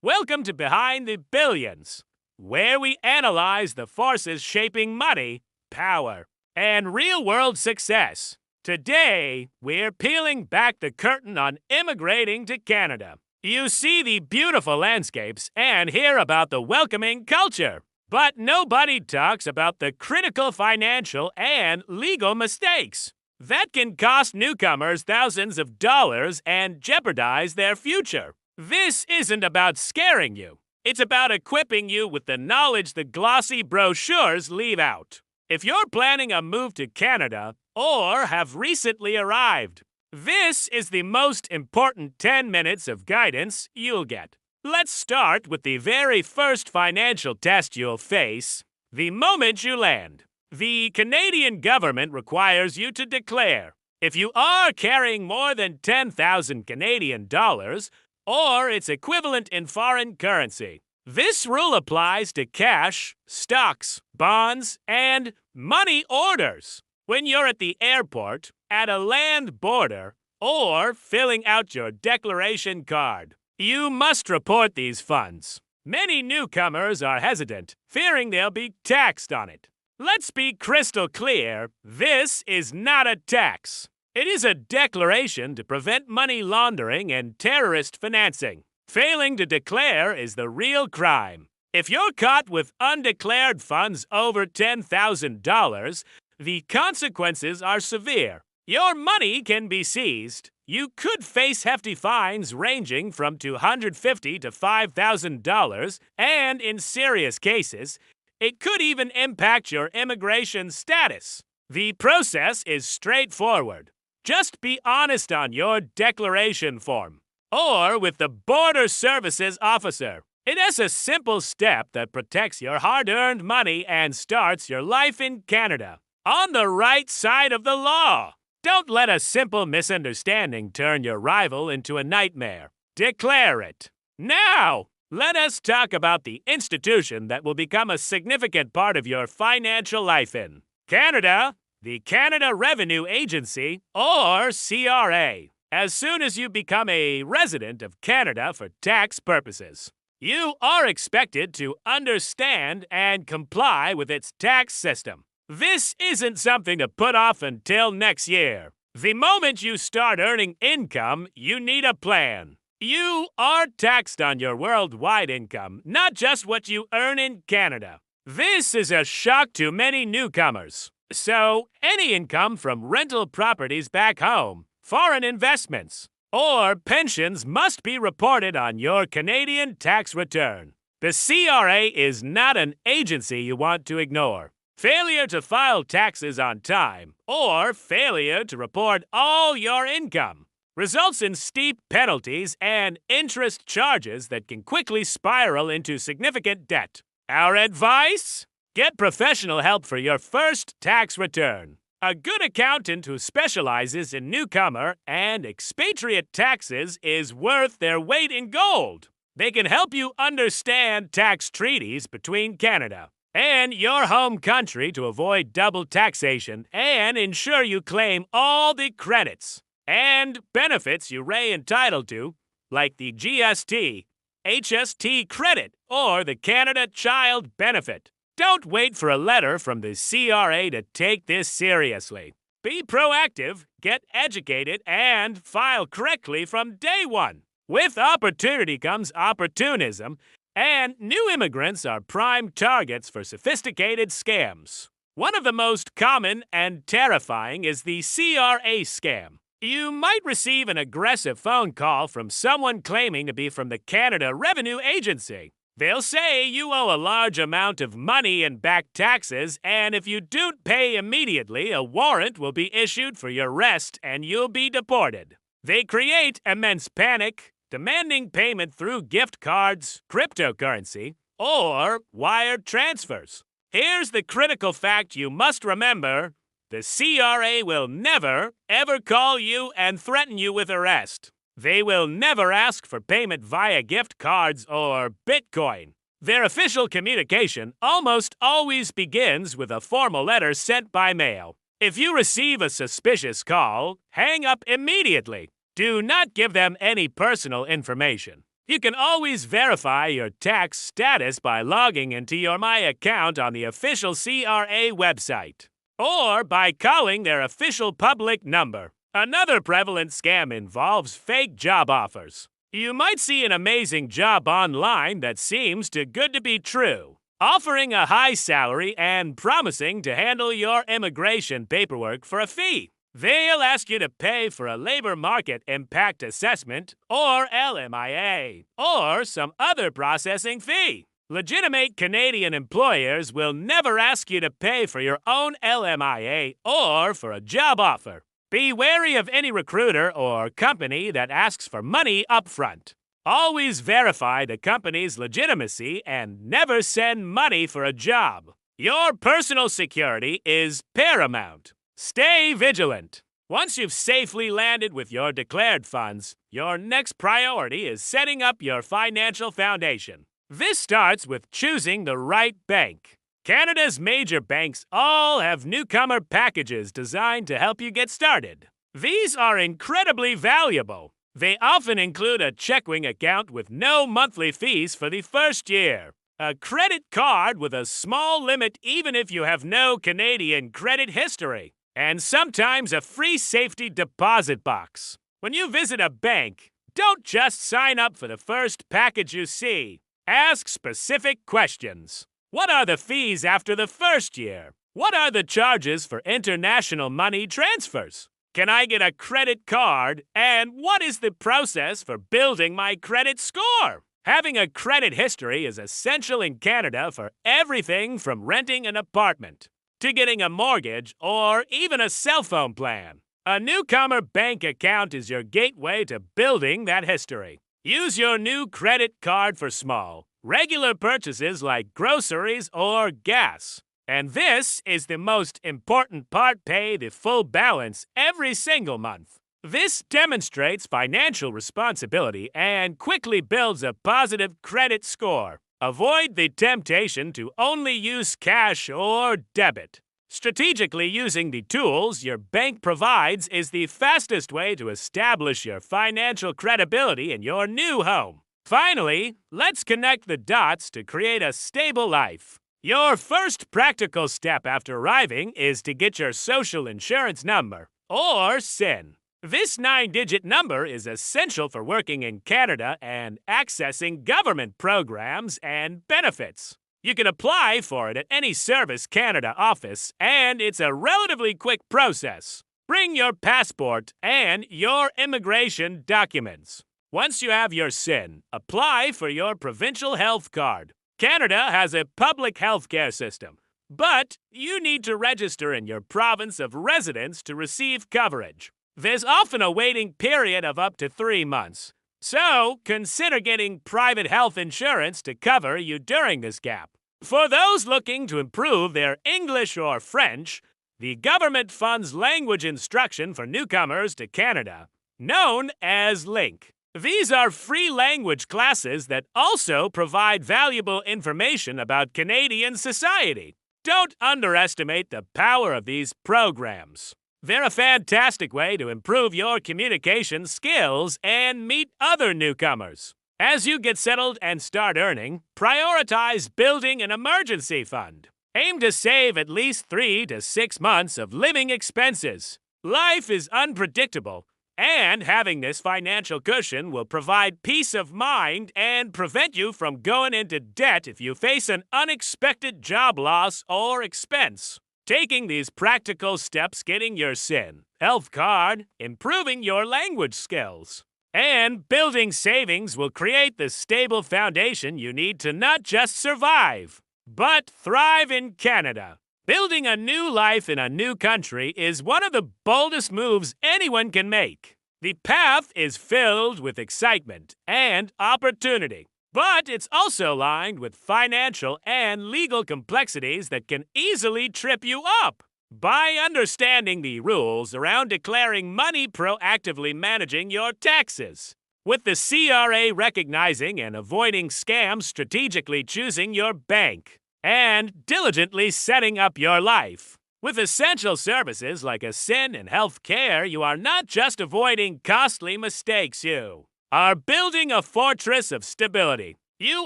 Welcome to Behind the Billions, where we analyze the forces shaping money, power, and real-world success. Today, we're peeling back the curtain on immigrating to Canada. You see the beautiful landscapes and hear about the welcoming culture, but nobody talks about the critical financial and legal mistakes that can cost newcomers thousands of dollars and jeopardize their future. This isn't about scaring you. It's about equipping you with the knowledge the glossy brochures leave out. If you're planning a move to Canada or have recently arrived, this is the most important 10 minutes of guidance you'll get. Let's start with the very first financial test you'll face the moment you land. The Canadian government requires you to declare if you are carrying more than 10,000 Canadian dollars or its equivalent in foreign currency. This rule applies to cash, stocks, bonds, and money orders. When you're at the airport, at a land border, or filling out your declaration card, you must report these funds. Many newcomers are hesitant, fearing they'll be taxed on it. Let's be crystal clear, this is not a tax. It is a declaration to prevent money laundering and terrorist financing. Failing to declare is the real crime. If you're caught with undeclared funds over $10,000, the consequences are severe. Your money can be seized. You could face hefty fines ranging from $250 to $5,000, and in serious cases, it could even impact your immigration status. The process is straightforward. Just be honest on your declaration form, or with the Border Services officer. It is a simple step that protects your hard-earned money and starts your life in Canada on the right side of the law. Don't let a simple misunderstanding turn your arrival into a nightmare. Declare it. Now, let us talk about the institution that will become a significant part of your financial life in Canada. The Canada Revenue Agency, or CRA. As soon as you become a resident of Canada for tax purposes, you are expected to understand and comply with its tax system. This isn't something to put off until next year. The moment you start earning income, you need a plan. You are taxed on your worldwide income, not just what you earn in Canada. This is a shock to many newcomers. So, any income from rental properties back home, foreign investments, or pensions must be reported on your Canadian tax return. The CRA is not an agency you want to ignore. Failure to file taxes on time, or failure to report all your income, results in steep penalties and interest charges that can quickly spiral into significant debt. Our advice? Get professional help for your first tax return. A good accountant who specializes in newcomer and expatriate taxes is worth their weight in gold. They can help you understand tax treaties between Canada and your home country to avoid double taxation and ensure you claim all the credits and benefits you're entitled to, like the GST, HST credit, or the Canada Child Benefit. Don't wait for a letter from the CRA to take this seriously. Be proactive, get educated, and file correctly from day one. With opportunity comes opportunism, and new immigrants are prime targets for sophisticated scams. One of the most common and terrifying is the CRA scam. You might receive an aggressive phone call from someone claiming to be from the Canada Revenue Agency. They'll say you owe a large amount of money in back taxes, and if you don't pay immediately, a warrant will be issued for your arrest and you'll be deported. They create immense panic, demanding payment through gift cards, cryptocurrency, or wire transfers. Here's the critical fact you must remember. The CRA will never, ever call you and threaten you with arrest. They will never ask for payment via gift cards or Bitcoin. Their official communication almost always begins with a formal letter sent by mail. If you receive a suspicious call, hang up immediately. Do not give them any personal information. You can always verify your tax status by logging into your My account on the official CRA website, or by calling their official public number. Another prevalent scam involves fake job offers. You might see an amazing job online that seems too good to be true, offering a high salary and promising to handle your immigration paperwork for a fee. They'll ask you to pay for a labor market impact assessment, or LMIA, or some other processing fee. Legitimate Canadian employers will never ask you to pay for your own LMIA or for a job offer. Be wary of any recruiter or company that asks for money upfront. Always verify the company's legitimacy and never send money for a job. Your personal security is paramount. Stay vigilant. Once you've safely landed with your declared funds, your next priority is setting up your financial foundation. This starts with choosing the right bank. Canada's major banks all have newcomer packages designed to help you get started. These are incredibly valuable. They often include a checking account with no monthly fees for the first year, a credit card with a small limit even if you have no Canadian credit history, and sometimes a free safety deposit box. When you visit a bank, don't just sign up for the first package you see. Ask specific questions. What are the fees after the first year? What are the charges for international money transfers? Can I get a credit card? And what is the process for building my credit score? Having a credit history is essential in Canada for everything from renting an apartment to getting a mortgage or even a cell phone plan. A newcomer bank account is your gateway to building that history. Use your new credit card for small, regular purchases like groceries or gas. And this is the most important part: pay the full balance every single month. This demonstrates financial responsibility and quickly builds a positive credit score. Avoid the temptation to only use cash or debit. Strategically using the tools your bank provides is the fastest way to establish your financial credibility in your new home. Finally, let's connect the dots to create a stable life. Your first practical step after arriving is to get your social insurance number, or SIN. This 9-digit number is essential for working in Canada and accessing government programs and benefits. You can apply for it at any Service Canada office, and it's a relatively quick process. Bring your passport and your immigration documents. Once you have your SIN, apply for your provincial health card. Canada has a public health care system, but you need to register in your province of residence to receive coverage. There's often a waiting period of up to 3 months, so consider getting private health insurance to cover you during this gap. For those looking to improve their English or French, the government funds language instruction for newcomers to Canada, known as LINK. These are free language classes that also provide valuable information about Canadian society. Don't underestimate the power of these programs. They're a fantastic way to improve your communication skills and meet other newcomers. As you get settled and start earning, prioritize building an emergency fund. Aim to save at least 3 to 6 months of living expenses. Life is unpredictable, and having this financial cushion will provide peace of mind and prevent you from going into debt if you face an unexpected job loss or expense. Taking these practical steps, getting your SIN, health card, improving your language skills, and building savings will create the stable foundation you need to not just survive, but thrive in Canada. Building a new life in a new country is one of the boldest moves anyone can make. The path is filled with excitement and opportunity, but it's also lined with financial and legal complexities that can easily trip you up. By understanding the rules around declaring money, proactively managing your taxes, with the CRA recognizing and avoiding scams, strategically choosing your bank, and diligently setting up your life. With essential services like a SIN and health care, you are not just avoiding costly mistakes, you are building a fortress of stability. You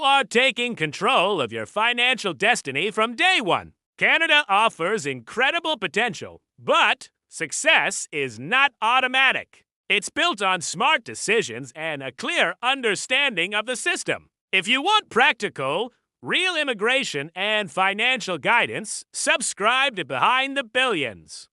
are taking control of your financial destiny from day one. Canada offers incredible potential, but success is not automatic. It's built on smart decisions and a clear understanding of the system. If you want practical, real immigration and financial guidance, subscribe to Behind the Billions.